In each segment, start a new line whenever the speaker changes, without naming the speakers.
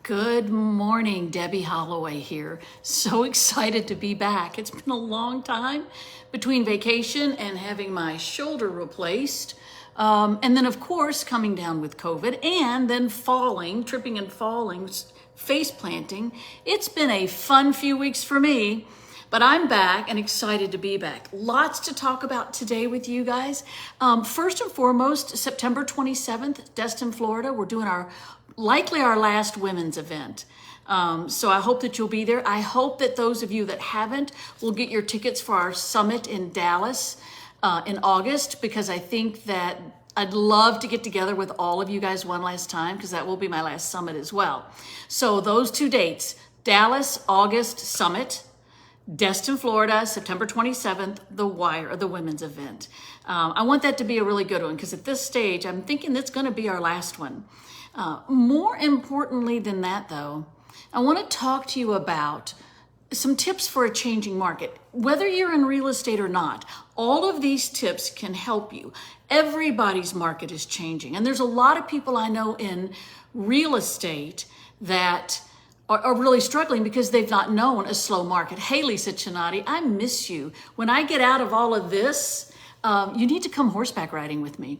Good morning, Debbie Holloway here. So excited to be back. It's been a long time between vacation and having my shoulder replaced. And then of course, coming down with COVID and then falling, tripping and falling, face planting. It's been a fun few weeks for me, but I'm back and excited to be back. Lots to talk about today with you guys. First and foremost, September 27th, Destin, Florida. We're doing likely our last women's event. So I hope that you'll be there. I hope that those of you that haven't will get your tickets for our summit in Dallas in August, because I think that I'd love to get together with all of you guys one last time, because that will be my last summit as well. So those two dates, Dallas, August summit, Destin, Florida, September 27th, the Wire, the women's event. I want that to be a really good one, because at this stage, I'm thinking that's going to be our last one. More importantly than that, though, I want to talk to you about some tips for a changing market. Whether you're in real estate or not, all of these tips can help you. Everybody's market is changing, and there's a lot of people I know in real estate that are really struggling because they've not known a slow market. Hey, Lisa Chinati, I miss you. When I get out of all of this, you need to come horseback riding with me.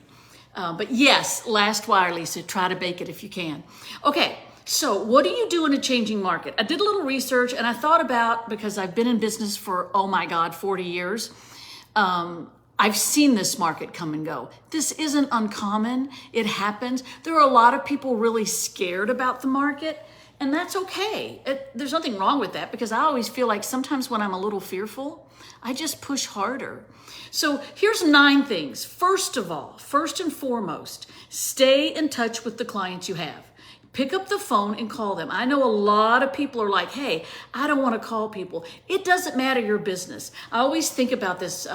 But yes, last wire, Lisa, try to bake it if you can. Okay, so what do you do in a changing market? I did a little research and I thought about, because I've been in business for, oh my God, 40 years. I've seen this market come and go. This isn't uncommon. It happens. There are a lot of people really scared about the market, and that's okay. There's nothing wrong with that, because I always feel like sometimes when I'm a little fearful, I just push harder. So here's 9 things. First of all, first and foremost, stay in touch with the clients you have. Pick up the phone and call them. I know a lot of people are like, hey, I don't want to call people. It doesn't matter your business. I always think about this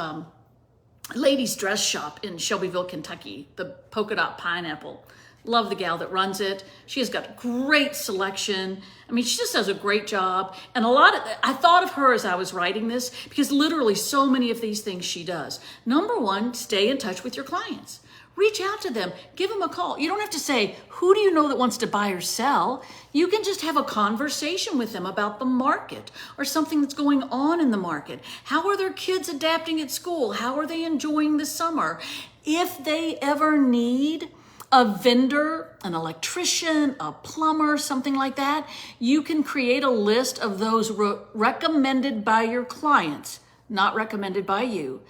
ladies' dress shop in Shelbyville, Kentucky, the Polka Dot Pineapple. Love the gal that runs it. She has got great selection. I mean, she just does a great job. And I thought of her as I was writing this, because literally so many of these things she does. Number one, stay in touch with your clients. Reach out to them, give them a call. You don't have to say, who do you know that wants to buy or sell? You can just have a conversation with them about the market or something that's going on in the market. How are their kids adapting at school? How are they enjoying the summer? If they ever need a vendor, an electrician, a plumber, something like that, you can create a list of those recommended by your clients, not recommended by you,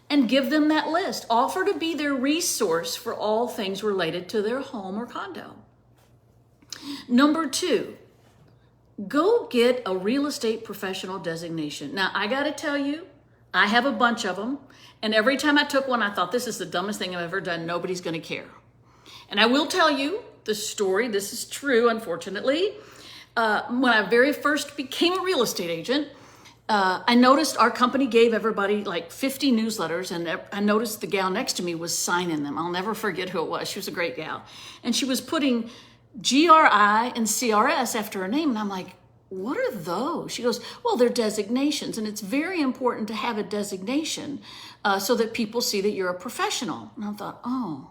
and give them that list. Offer to be their resource for all things related to their home or condo. Number 2, go get a real estate professional designation. Now, I got to tell you, I have a bunch of them, and every time I took one, I thought, this is the dumbest thing I've ever done. Nobody's going to care. And I will tell you the story. This is true, unfortunately. When I very first became a real estate agent, I noticed our company gave everybody like 50 newsletters, and I noticed the gal next to me was signing them. I'll never forget who it was. She was a great gal. And she was putting GRI and CRS after her name. And I'm like, what are those? She goes, well, they're designations. And it's very important to have a designation so that people see that you're a professional. And I thought, oh,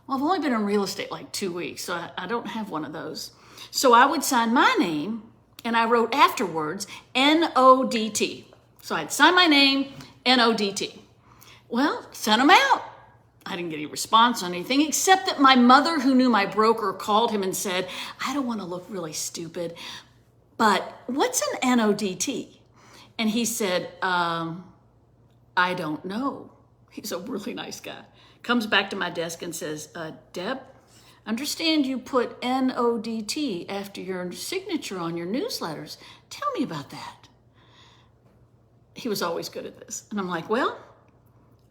well, I've only been in real estate like 2 weeks, so I don't have one of those. So I would sign my name, and I wrote afterwards, NODT. So I'd sign my name, NODT. Well, sent them out. I didn't get any response on anything, except that my mother, who knew my broker, called him and said, I don't want to look really stupid, but what's an NODT? And he said, I don't know. He's a really nice guy. Comes back to my desk and says, Deb, understand you put NODT after your signature on your newsletters. Tell me about that. He was always good at this. And I'm like, well,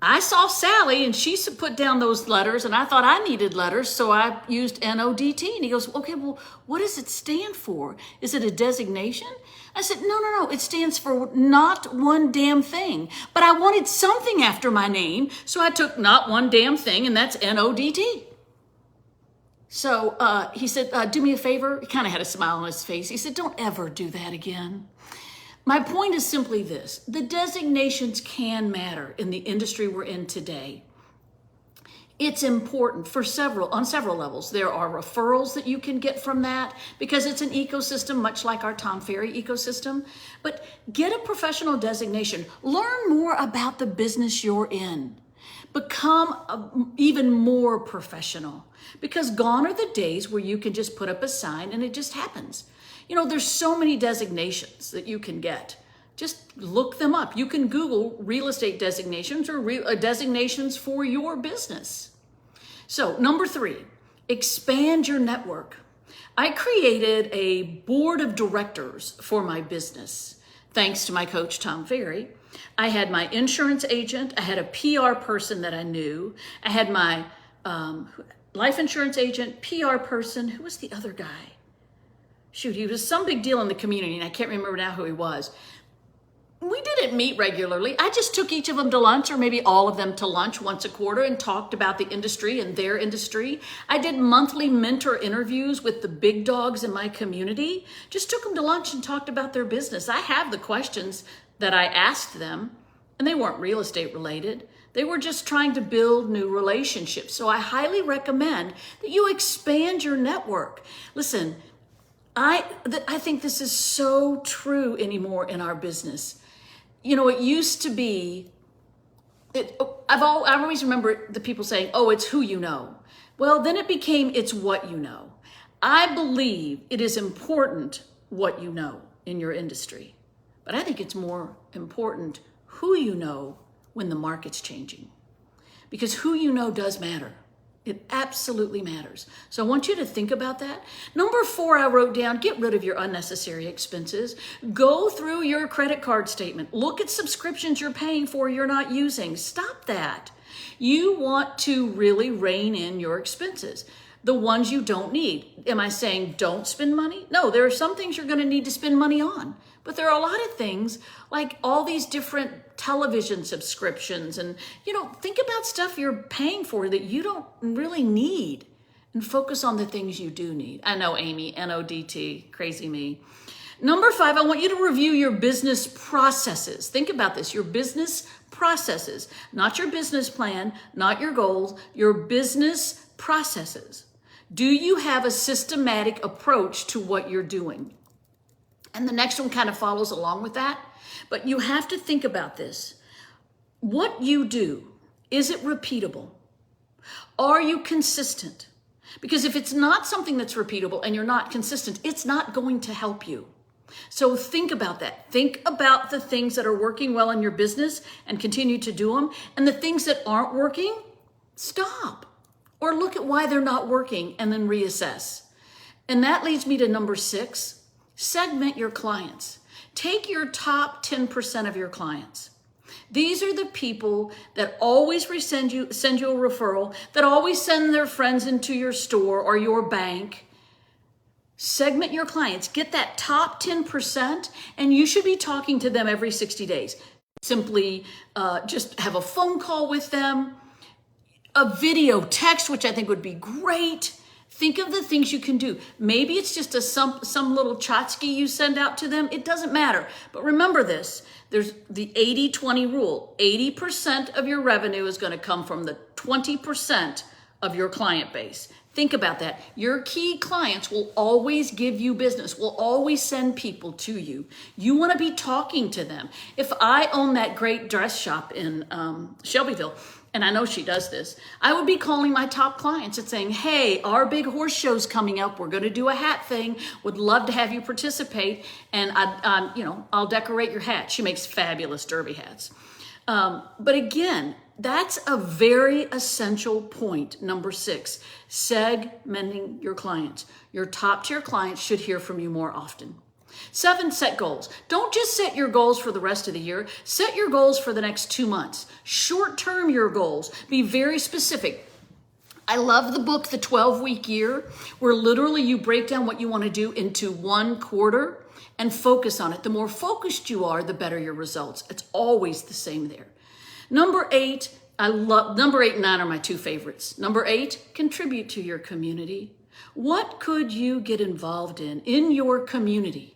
I saw Sally and she put down those letters and I thought I needed letters, so I used NODT. And he goes, okay, well, what does it stand for? Is it a designation? I said, no, it stands for not one damn thing. But I wanted something after my name, so I took not one damn thing, and that's NODT. So he said, do me a favor. He kind of had a smile on his face. He said, don't ever do that again. My point is simply this. The designations can matter in the industry we're in today. It's important on several levels. There are referrals that you can get from that because it's an ecosystem, much like our Tom Ferry ecosystem. But get a professional designation. Learn more about the business you're in. Become even more professional, because gone are the days where you can just put up a sign and it just happens. You know, there's so many designations that you can get. Just look them up. You can Google real estate designations or designations for your business. So, number 3, expand your network. I created a board of directors for my business, thanks to my coach, Tom Ferry. I had my insurance agent. I had a PR person that I knew. I had my life insurance agent, PR person. Who was the other guy? Shoot, he was some big deal in the community, and I can't remember now who he was. We didn't meet regularly. I just took each of them to lunch, or maybe all of them to lunch once a quarter, and talked about the industry and their industry. I did monthly mentor interviews with the big dogs in my community. Just took them to lunch and talked about their business. I have the questions that I asked them, and they weren't real estate related. They were just trying to build new relationships. So I highly recommend that you expand your network. Listen, I think this is so true anymore in our business. You know, it used to be, I always remember the people saying, oh, it's who you know. Well, then it became, it's what you know. I believe it is important what you know in your industry, but I think it's more important who you know when the market's changing, because who you know does matter. It absolutely matters. So I want you to think about that. Number 4, I wrote down, get rid of your unnecessary expenses. Go through your credit card statement. Look at subscriptions you're paying for you're not using. Stop that. You want to really rein in your expenses, the ones you don't need. Am I saying don't spend money? No, there are some things you're going to need to spend money on. But there are a lot of things like all these different television subscriptions, and, you know, think about stuff you're paying for that you don't really need and focus on the things you do need. I know, Amy, NODT, crazy me. Number 5, I want you to review your business processes. Think about this, your business processes, not your business plan, not your goals, your business processes. Do you have a systematic approach to what you're doing? And the next one kind of follows along with that. But you have to think about this. What you do, is it repeatable? Are you consistent? Because if it's not something that's repeatable and you're not consistent, it's not going to help you. So think about that. Think about the things that are working well in your business and continue to do them. And the things that aren't working, stop. Or look at why they're not working and then reassess. And that leads me to number 6. Segment your clients. Take your top 10% of your clients. These are the people that always send you a referral, that always send their friends into your store or your bank. Segment your clients. Get that top 10%, and you should be talking to them every 60 days. Simply just have a phone call with them, a video text, which I think would be great. Think of the things you can do. Maybe it's just some little tchotchke you send out to them. It doesn't matter. But remember this, there's the 80-20 rule. 80% of your revenue is going to come from the 20% of your client base. Think about that. Your key clients will always give you business, will always send people to you. You want to be talking to them. If I own that great dress shop in Shelbyville, and I know she does this, I would be calling my top clients and saying, hey, our big horse show's coming up. We're going to do a hat thing. Would love to have you participate. And I'll decorate your hat. She makes fabulous derby hats. But again, that's a very essential point. Number 6, segmenting your clients. Your top tier clients should hear from you more often. 7, set goals. Don't just set your goals for the rest of the year. Set your goals for the next 2 months. Short-term your goals. Be very specific. I love the book, The 12-Week Year, where literally you break down what you want to do into 1 quarter and focus on it. The more focused you are, the better your results. It's always the same there. Number 8, number 8 and 9 are my 2 favorites. Number 8, contribute to your community. What could you get involved in your community?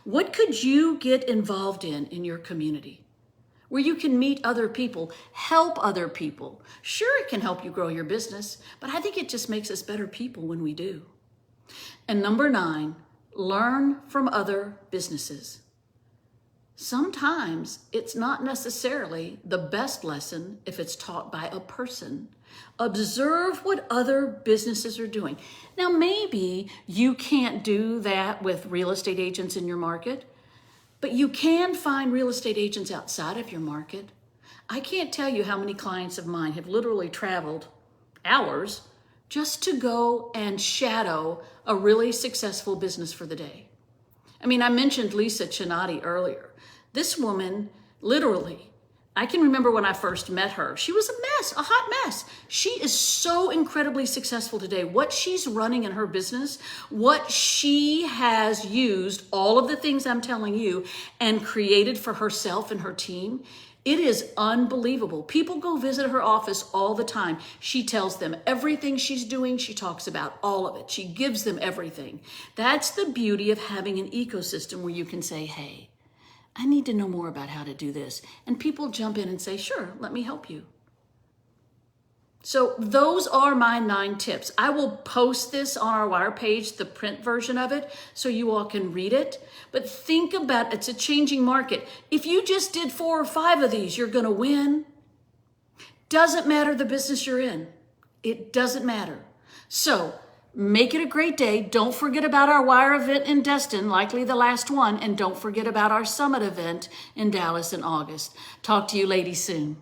What could you get involved in your community? where you can meet other people, help other people. Sure, it can help you grow your business, but I think it just makes us better people when we do. And number 9, learn from other businesses. Sometimes it's not necessarily the best lesson if it's taught by a person. Observe what other businesses are doing. Now, maybe you can't do that with real estate agents in your market, but you can find real estate agents outside of your market. I can't tell you how many clients of mine have literally traveled hours just to go and shadow a really successful business for the day. I mean, I mentioned Lisa Chinati earlier. This woman, literally, I can remember when I first met her, she was a mess, a hot mess. She is so incredibly successful today. What she's running in her business, what she has used, all of the things I'm telling you, and created for herself and her team, it is unbelievable. People go visit her office all the time. She tells them everything she's doing. She talks about all of it. She gives them everything. That's the beauty of having an ecosystem where you can say, hey, I need to know more about how to do this. And people jump in and say, sure, let me help you. So those are my 9 tips. I will post this on our wire page, the print version of it, so you all can read it. But think about, it's a changing market. If you just did 4 or 5 of these, you're gonna win. Doesn't matter the business you're in. It doesn't matter. So make it a great day. Don't forget about our wire event in Destin, likely the last one. And don't forget about our summit event in Dallas in August. Talk to you ladies soon.